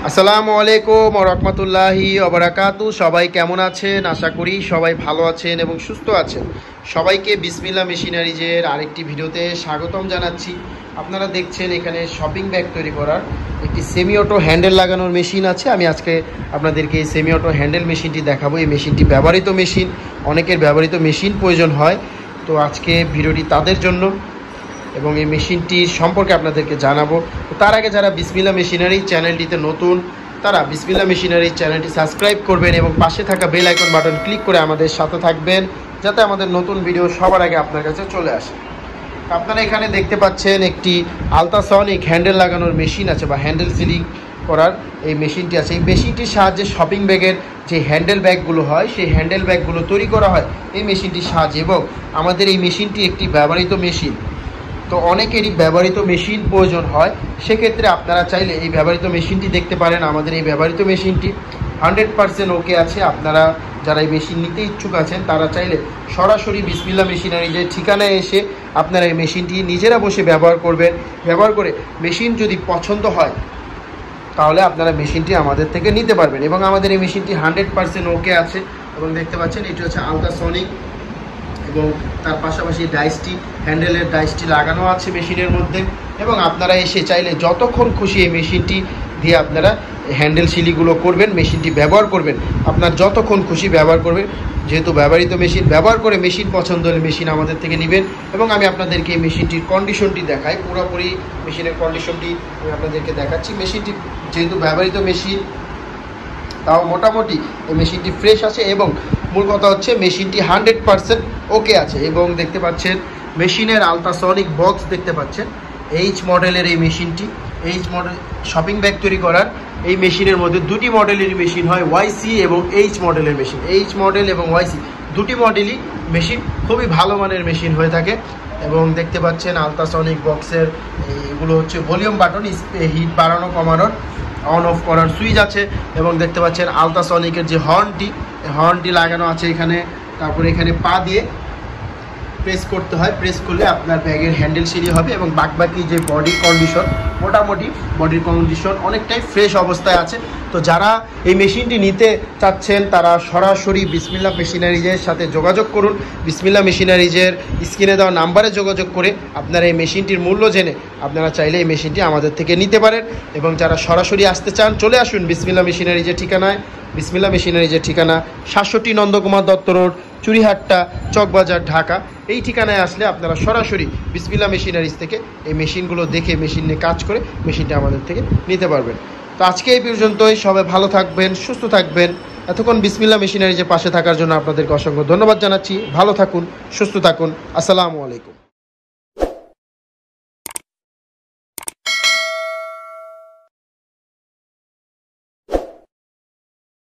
আসসালামু আলাইকুম ওয়া রাহমাতুল্লাহি ওয়া বারাকাতুহু। সবাই কেমন আছেন? আশা করি সবাই ভালো আছেন এবং সুস্থ আছেন। সবাইকে বিসমিল্লাহ মেশিনারিজের আরেকটি ভিডিওতে স্বাগতম জানাচ্ছি। আপনারা দেখছেন এখানে শপিং ব্যাগ তৈরি করার একটি সেমি অটো হ্যান্ডেল লাগানোর মেশিন আছে। আমি আজকে আপনাদেরকে এই সেমি অটো হ্যান্ডেল মেশিনটি দেখাবো। এই মেশিনটি ব্যবহৃত মেশিন, অনেকের ব্যবহৃত মেশিন প্রয়োজন হয়, তো আজকে ভিডিওটি তাদের জন্য এবং এই মেশিনটির সম্পর্কে আপনাদেরকে জানাবো। তো তার আগে যারা বিসমিল্লাহ মেশিনারি চ্যানেলটিতে নতুন, তারা বিসমিল্লাহ মেশিনারি চ্যানেলটি সাবস্ক্রাইব করবেন এবং পাশে থাকা বেল আইকন বাটন ক্লিক করে আমাদের সাথে থাকবেন, যাতে আমাদের নতুন ভিডিও সবার আগে আপনার কাছে চলে আসে। আপনারা এখানে দেখতে পাচ্ছেন একটি আলট্রাসনিক হ্যান্ডেল লাগানোর মেশিন আছে, বা হ্যান্ডেল সিলিং করার এই মেশিনটি আছে। এই মেশিনটির সাহায্যে শপিং ব্যাগের যে হ্যান্ডেল ব্যাগগুলো হয়, সেই হ্যান্ডেল ব্যাগগুলো তৈরি করা হয় এই মেশিনটির সাহায্যে। এবং আমাদের এই মেশিনটি একটি ব্যবহৃত মেশিন, তো অনেকেরই ব্যবহৃত মেশিন প্রয়োজন হয়। সেক্ষেত্রে আপনারা চাইলে এই ব্যবহৃত মেশিনটি দেখতে পারেন। আমাদের এই ব্যবহৃত মেশিনটি 100% ওকে আছে। আপনারা যারা এই মেশিন নিতে ইচ্ছুক আছেন, তারা চাইলে সরাসরি বিসমিল্লাহ মেশিনারি যে ঠিকানায় এসে আপনারা এই মেশিনটি নিজেরা বসে ব্যবহার করবেন। ব্যবহার করে মেশিন যদি পছন্দ হয়, তাহলে আপনারা মেশিনটি আমাদের থেকে নিতে পারবেন। এবং আমাদের এই মেশিনটি 100% ওকে আছে। এবং দেখতে পাচ্ছেন এটি হচ্ছে আলট্রাসনিক, এবং তার পাশাপাশি ডাইসটি, হ্যান্ডেলের ডাইসটি লাগানো আছে মেশিনের মধ্যে। এবং আপনারা এসে চাইলে যতক্ষণ খুশি এই মেশিনটি দিয়ে আপনারা হ্যান্ডেল সিলিগুলো করবেন, মেশিনটি ব্যবহার করবেন। আপনার যতক্ষণ খুশি ব্যবহার করবেন, যেহেতু ব্যবহৃত মেশিন, ব্যবহার করে মেশিন পছন্দ হলে মেশিন আমাদের থেকে নেবেন। এবং আমি আপনাদেরকে এই মেশিনটির কন্ডিশনটি দেখাই, পুরোপুরি মেশিনের কন্ডিশনটি আমি আপনাদেরকে দেখাচ্ছি। মেশিনটি যেহেতু ব্যবহৃত মেশিন, তাও মোটামুটি এই মেশিনটি ফ্রেশ আছে। এবং মূল কথা হচ্ছে মেশিনটি 100% ওকে আছে। এবং দেখতে পাচ্ছেন মেশিনের আলট্রাসনিক বক্স দেখতে পাচ্ছেন। এইচ মডেলের এই মেশিনটি, এইচ মডেল শপিং ব্যাগ তৈরি করার এই মেশিনের মধ্যে দুটি মডেলেরই মেশিন হয়, ওয়াইসি এবং এইচ মডেলের মেশিন। এইচ মডেল এবং ওয়াইসি দুটি মডেলই মেশিন খুবই ভালো মানের মেশিন হয়ে থাকে। এবং দেখতে পাচ্ছেন আলট্রাসনিক বক্সের এগুলো হচ্ছে ভলিউম বাটন, হিট বাড়ানো কমানোর, অন অফ করার সুইচ আছে। এবং দেখতে পাচ্ছেন আলট্রাসনিকের যে হর্নটি লাগানো আছে এখানে। তারপরে এখানে পা দিয়ে প্রেস করতে হয়, প্রেস করলে আপনার ব্যাগের হ্যান্ডেল সিলি হবে। এবং বাকি যে বডির কন্ডিশন, মোটামুটি বডির কন্ডিশন অনেকটাই ফ্রেশ অবস্থায় আছে। তো যারা এই মেশিনটি নিতে চাচ্ছেন, তারা সরাসরি বিসমিল্লাহ মেশিনারিজের সাথে যোগাযোগ করুন। বিসমিল্লাহ মেশিনারিজের স্ক্রিনে দেওয়া নাম্বারে যোগাযোগ করে আপনারা এই মেশিনটির মূল্য জেনে আপনারা চাইলে এই মেশিনটি আমাদের থেকে নিতে পারেন। এবং যারা সরাসরি আসতে চান, চলে আসুন বিসমিল্লাহ মেশিনারিজের ঠিকানায়। বিসমিল্লাহ মেশিনারিজের ঠিকানা 67 নন্দকুমার দত্ত রোড, চুরিহাট্টা, চকবাজার, ঢাকা। এই ঠিকানায় আসলে আপনারা সরাসরি বিসমিল্লাহ মেশিনারিজ থেকে এই মেশিনগুলো দেখে, মেশিন নিয়ে কাজ করে মেশিনটা আমাদের থেকে নিতে পারবেন। তো আজকে এই পর্যন্তই। সবাই ভালো থাকবেন, সুস্থ থাকবেন। এতক্ষণ বিসমিল্লাহ মেশিনারিজের পাশে থাকার জন্য আপনাদেরকে অসংখ্য ধন্যবাদ জানাচ্ছি। ভালো থাকুন, সুস্থ থাকুন। আসসালামু আলাইকুম।